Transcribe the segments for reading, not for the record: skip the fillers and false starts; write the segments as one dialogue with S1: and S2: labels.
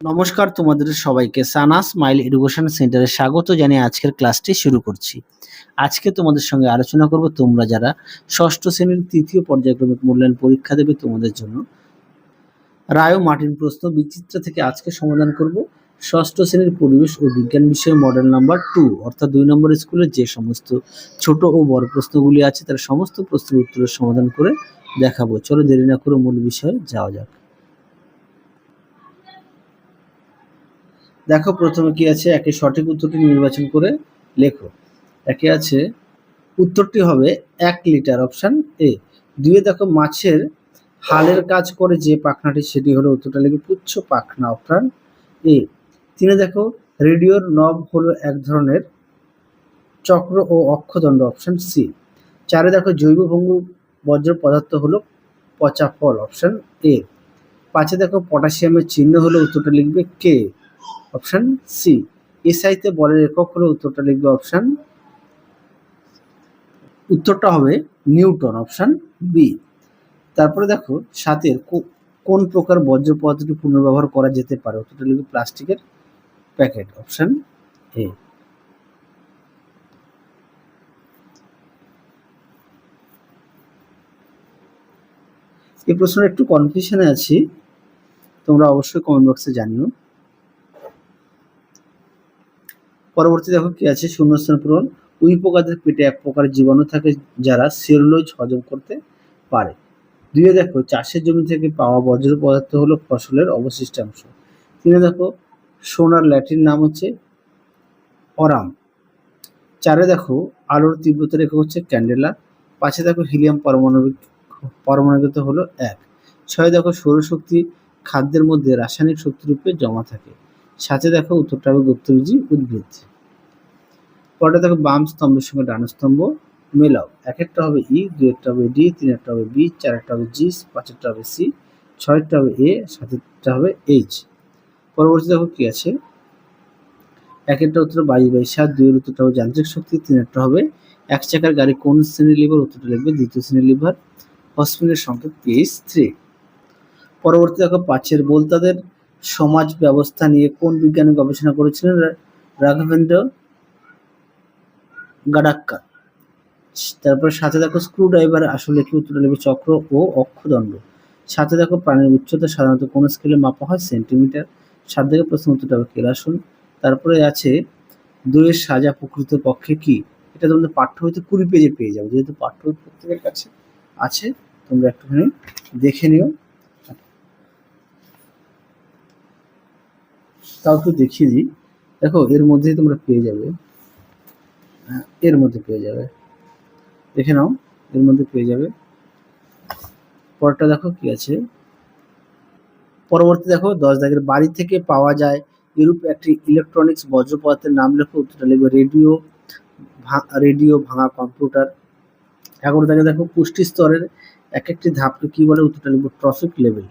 S1: নমস্কার তোমাদের সবাইকে সানা স্মাইল এডুকেশন সেন্টারে স্বাগত জানিয়ে আজকের ক্লাসটি শুরু করছি। আজকে তোমাদের সঙ্গে আলোচনা করব তোমরা যারা ষষ্ঠ শ্রেণীর তৃতীয় পর্যায়ক্রমিক মূল্যায়ন পরীক্ষা দেবে তোমাদের জন্য রায় ও মার্টিন প্রশ্ন বিচিত্র থেকে আজকে সমাধান করব ষষ্ঠ শ্রেণীর পরিবেশ ও বিজ্ঞান বিষয়ের মডেল নাম্বার 2 অর্থাৎ 2 নম্বর স্কুলের যে সমস্ত ছোট ও বড় প্রশ্নগুলি আছে তার সমস্ত প্রশ্নের উত্তরের সমাধান করে দেখাবো। চলো দেরি না করে মূল বিষয়ে যাওয়া যাক। দেখো প্রথমে কি আছে, একে সঠিক উত্তরটি নির্বাচন করে লেখো। একে আছে উত্তরটি হবে 1 লিটার, অপশন এ। দুয়ে দেখো মাছের হালের কাজ করে যে পাখনাটি সেটি হলো, উত্তরটা লিখবে পুচ্ছ পাখনা, অপশন এ। তিনে দেখো রেডিওর নব হলো এক ধরনের চক্র ও অক্ষদণ্ড, অপশন সি। চারে দেখো জৈব ভঙ্গুর বজ্র পদার্থ হলো পচা ফল, অপশন এ। পাঁচে দেখো পটাশিয়ামের চিহ্ন হলো, উত্তরটা লিখবে কে, অপশন সি। এসআইতে বলের একক হলো, উত্তরটা লিখবে উত্তরটা হবে নিউটন, অপশন বি। তারপরে দেখো সাতের কোন প্রকার বর্জ্য পদার্থটি পুনর্ব্যবহার করা যেতে পারে, উত্তরটা লিখবে প্লাস্টিকের প্যাকেট, অপশন এ। এই প্রশ্নটা একটু কনফিউশনে আছি, তোমরা অবশ্যই কমেন্ট বক্সে জানিও। পরবর্তী দেখো কি আছে, শূন্যস্থান পূরণ। উই পোকাদের পেটে এক প্রকার জীবাণু থাকে যারা সেলুলোজ হজম করতে পারে। দুইয়ে দেখো চাষের জমি থেকে পাওয়া বজ্র পদার্থ হলো ফসলের অবশিষ্টাংশ। তিনে দেখো সোনার ল্যাটিন নাম হচ্ছে অরাম। চারে দেখো আলোর তীব্রতা রেখা হচ্ছে ক্যান্ডেলা। পাঁচে দেখো হিলিয়াম পারমাণবিক হলো 1। ছয় দেখো সৌরশক্তি খাদ্যের মধ্যে রাসায়নিক শক্তিরূপে জমা থাকে। সাথে দেখো উত্তরটা হবে গুপ্তবীজী উদ্ভিদ। পরে দেখো বাম স্তম্ভের সঙ্গে ডান স্তম্ভ মেলাও। একটা হবে ই, দুইটা হবে ডি, তিনেরটা হবে বি, চারেরটা হবে জি, পাঁচেরটা হবে সি, ছয়েরটা হবে এ, সাতেরটা হবে এইচ। পরবর্তী দেখো কি আছে, একটা উত্তর 22/7, দুইয়ের উত্তরটা হবে যান্ত্রিক শক্তি, তিনেরটা হবে এক চাকার গাড়ি কোন শ্রেণীর লিভার, উত্তরটা লিখবে দ্বিতীয় শ্রেণীর লিভার, হসপিনের সংকেত PH3। পরবর্তী দেখো পাঁচের বোলতাদের সমাজ ব্যবস্থা নিয়ে কোন বিজ্ঞানী গবেষণা করেছিলেন, রাঘবেন্দ্র গাডাক্কার। তারপরে সাথে দেখো স্ক্রু ড্রাইভার আসলে কি, উত্তরটা লিখবে চক্র ও অক্ষদণ্ড। সাথে দেখো প্রাণীর উচ্চতা সাধারণত কোন স্কেলে মাপা হয়, সেন্টিমিটার। সাত দেখো প্রশ্ন উত্তরটা হবে কেলাসুন। তারপরে আছে দুইয়ের সাজা প্রকৃত পক্ষে কি, এটা তোমাদের পাঠ্য বইতে 20 পেজে পেয়ে যাবে, যেহেতু পাঠ্য বই প্রত্যেকের কাছে আছে, তোমরা একটুখানি দেখে নিও। তাও একটু দেখিয়ে দিই, দেখো এর মধ্যেই তোমরা পেয়ে যাবে, এর মধ্যে পেয়ে যাবে, দেখে নাও, এর মধ্যে পেয়ে যাবে। পরটা দেখো কি আছে, পরবর্তী দেখো 10 দাগের বাড়ি থেকে পাওয়া যায় এরূপ একটি ইলেকট্রনিক্স বজ্র পদার্থের নাম লেখো, উত্তরটা লিখবে রেডিও ভাঙা কম্পিউটার। 11 দাগে দেখো পুষ্টি স্তরের এক একটি ধাপকে কি বলে, উত্তরটা লিখবে ট্রফিক লেভেল।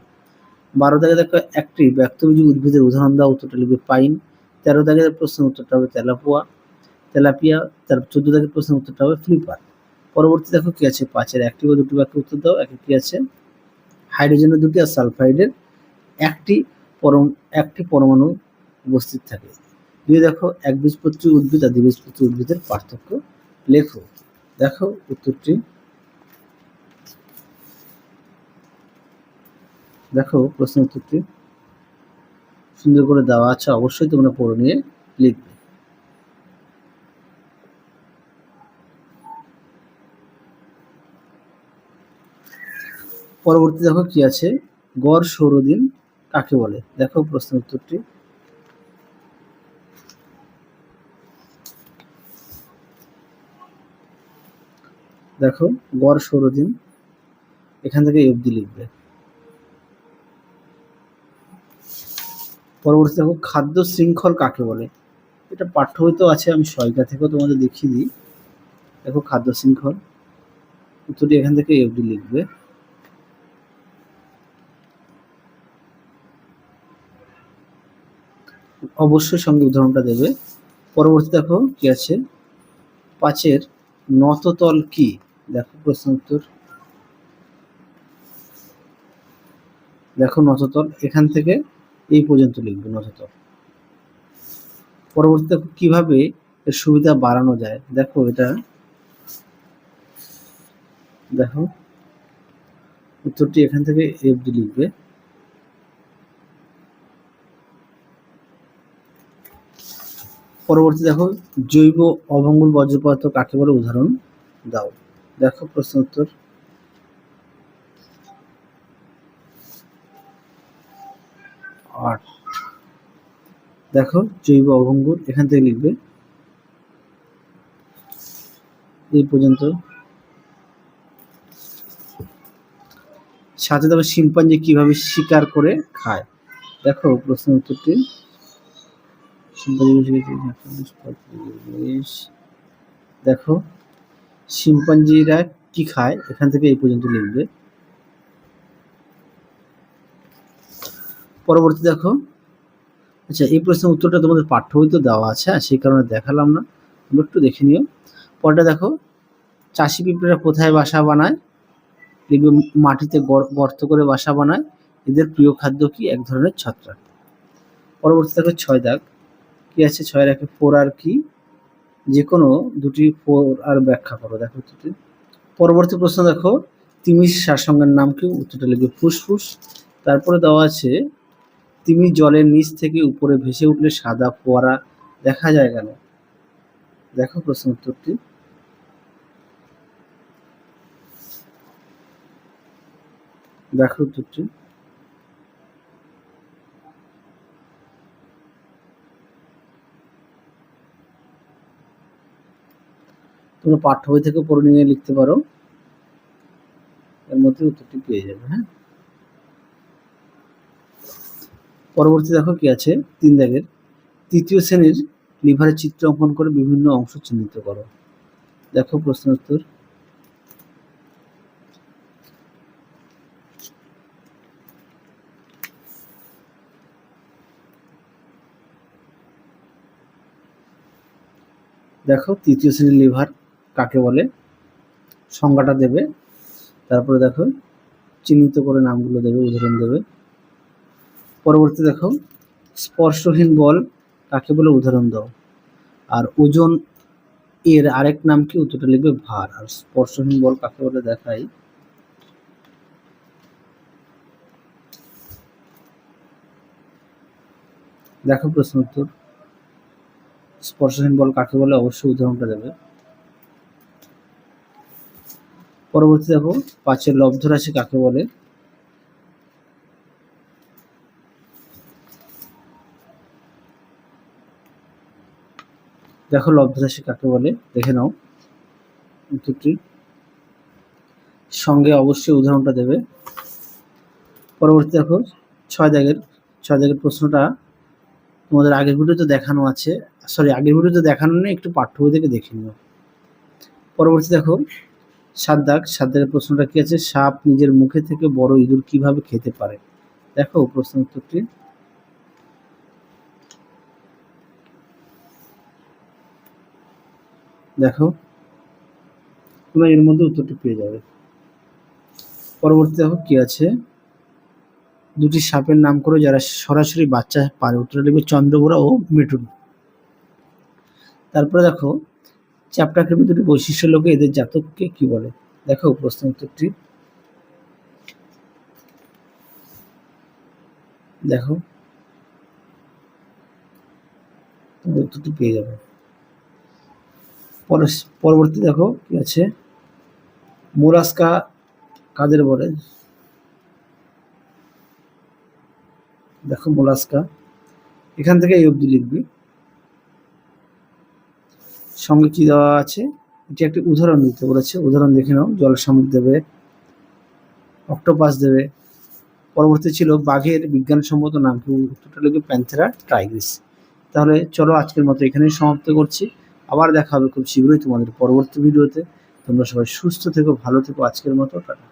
S1: 12 দাগে দেখো একটি ব্যক্তবীজী উদ্ভিদের উদাহরণ দাও, উত্তরটা লিখবে পাইন। 13 দাগের প্রশ্নের উত্তরটা হবে তেলাপিয়া। 14 দাগের প্রশ্নের উত্তরটা হবে ফ্লিপার। পরবর্তী দেখো কি আছে, 5-এর একটি বা দুটি বাক্যের উত্তর দাও। একে কি আছে, হাইড্রোজেনের দুটি আর সালফাইডের একটি পরমাণু উপস্থিত থাকে। দিয়ে দেখো একবীজপত্রী উদ্ভিদ আর দ্বিবীজপত্রী উদ্ভিদের পার্থক্য লেখো। দেখো উত্তরটি, দেখো প্রশ্নের উত্তরটি সুন্দর করে দেওয়া আছে, অবশ্যই তোমরা পড়ে নিয়ে লিখবে। পরবর্তী দেখো কি আছে, গড় সৌরদিন কাকে বলে, দেখো প্রশ্নের উত্তরটি। দেখো গড় সৌরদিন, এখান থেকে অবধি লিখবে। পরবর্তী দেখো খাদ্য শৃঙ্খল কাকে বলে, এটা পাঠ্য বইতেও আছে, আমি সহায়িকা থেকেও তোমাদের দেখিয়ে দিই। দেখো খাদ্য শৃঙ্খল, উত্তরটি এখান থেকে অবধি লিখবে। অবশ্যই সঙ্গে উদাহরণটা দেবে। পরবর্তী দেখো কি আছে, 5-এর নততল কি, দেখো প্রশ্ন উত্তর। দেখো নততল, এখান থেকে এই পর্যন্ত লিখবেন অন্তত। পরবর্তীতে কিভাবে এর সুবিধা বাড়ানো যায়, দেখো এটা দেখো উত্তরটি এখান থেকে FD লিখবে। পরবর্তী দেখো জৈব অমঙ্গল বর্জ্য পদার্থ কাকে বলে, উদাহরণ দাও। দেখো প্রশ্ন উত্তর। আর দেখো জৈব অভঙ্গুর এখান থেকে লিখবে এই পর্যন্ত। সাথে তবে শিম্পাঞ্জি কিভাবে শিকার করে খায়, দেখো প্রশ্ন উত্তরটি। দেখো শিম্পাঞ্জিরা কি খায়, এখান থেকে এই পর্যন্ত লিখবে। পরবর্তী দেখো, আচ্ছা এই প্রশ্নের উত্তরটা তোমাদের পাঠ্য বইতে দেওয়া আছে, সেই কারণে দেখালাম না, তোমরা একটু দেখে নিও। পরটা দেখো চাষি পিঁপড়েরা কোথায় বাসা বানায়, লিখবে মাটিতে গর্ত করে বাসা বানায়। এদের প্রিয় খাদ্য কি, এক ধরনের ছত্রাক। পরবর্তী দেখো 6 দাগ কি আছে, 6 রাখে 4 আর কি, যে কোনো দুটি 4 আর ব্যাখ্যা করো, দেখো দুটি। পরবর্তী প্রশ্ন দেখো তিমির সারসংজ্ঞার নাম কি, উত্তরটা লিখবে ফুসফুস। তারপরে দেওয়া আছে তিমি জলের নিচ থেকে উপরে ভেসে উঠলে সাদা ফোয়ারা দেখা যায় কেন, দেখো প্রশ্ন উত্তরটি। দেখো উত্তরটি। তোমরা পাঠ্য বই থেকে পড়ে নিয়ে লিখতে পারো, এর মধ্যে উত্তরটি পেয়ে যাবে। হ্যাঁ, পরবর্তী দেখো কি আছে 3 দাগের, তৃতীয় শ্রেণীর লিভারের চিত্র অঙ্কন করে বিভিন্ন অংশ চিহ্নিত করো, দেখো প্রশ্ন উত্তর। দেখো তৃতীয় শ্রেণীর লিভার কাকে বলে, সংজ্ঞাটা দেবে। তারপরে দেখো চিহ্নিত করে নামগুলো দেবে, উদাহরণ দেবে। পরবর্তী দেখো স্পর্শহীন বল কাকে বলে, উদাহরণ দাও। আর ওজন এর আরেক নাম কি, উত্তরটা লিখবে ভার। আর স্পর্শহীন বল কাকে বলে দেখাই, দেখো প্রশ্ন উত্তর। স্পর্শহীন বল কাকে বলে, অবশ্যই উদাহরণটা দেবে। পরবর্তী দেখো 5 লব্ধ রাশি কাকে বলে, দেখো লব্ধ রাশি কাকে বলে, দেখে নাও উত্তরটি, সঙ্গে অবশ্যই উদাহরণটা দেবে। পরবর্তী দেখো 6 দাগের প্রশ্নটা তোমাদের আগের ভিডিওতে দেখানো আছে, আগের ভিডিওতে দেখানো নেই, একটু পাঠ্য বই থেকে দেখে নিও। পরবর্তী দেখো 7 দাগের প্রশ্নটা কি আছে, সাপ নিজের মুখে থেকে বড় ইঁদুর কিভাবে খেতে পারে, দেখো প্রশ্ন উত্তরটি। দেখো তোমরা এর মধ্যে উত্তরটি পেয়ে যাবে। পরবর্তী দেখো কি আছে, দুটি সাপের নাম করো যারা সরাসরি বাচ্চা পারে, উত্তরটা লিখবে চন্দ্রবোড়া ও মেটুন। তারপরে দেখো চ্যাপ্টাকৃমি দুটি বৈশিষ্ট্য লোকে এদের জাতককে কি বলে, দেখো প্রশ্ন উত্তরটি। দেখো উত্তরটি পেয়ে যাবে। পরবর্তী দেখো কি আছে, মোলাস্কা কাদের বলে, দেখো মোলাস্কা, এখান থেকে এই অবধি লিখবি। সঙ্গে কি দেওয়া আছে, এটি একটি উদাহরণ দিতে বলেছে, উদাহরণ দেখে নাও। জল শামুক দেবে, অক্টোপাস দেবে। পরবর্তী ছিল বাঘের বিজ্ঞানসম্মত নাম কি, উত্তরটা লিখবে প্যান্থেরা টাইগ্রিস। তাহলে চলো আজকের মতো এখানেই সমাপ্ত করছি, আবার দেখা হবে খুব শীঘ্রই তোমাদের পরবর্তী ভিডিওতে। তোমরা সবাই সুস্থ থেকো, ভালো থেকো, আজকের মতো টাটা।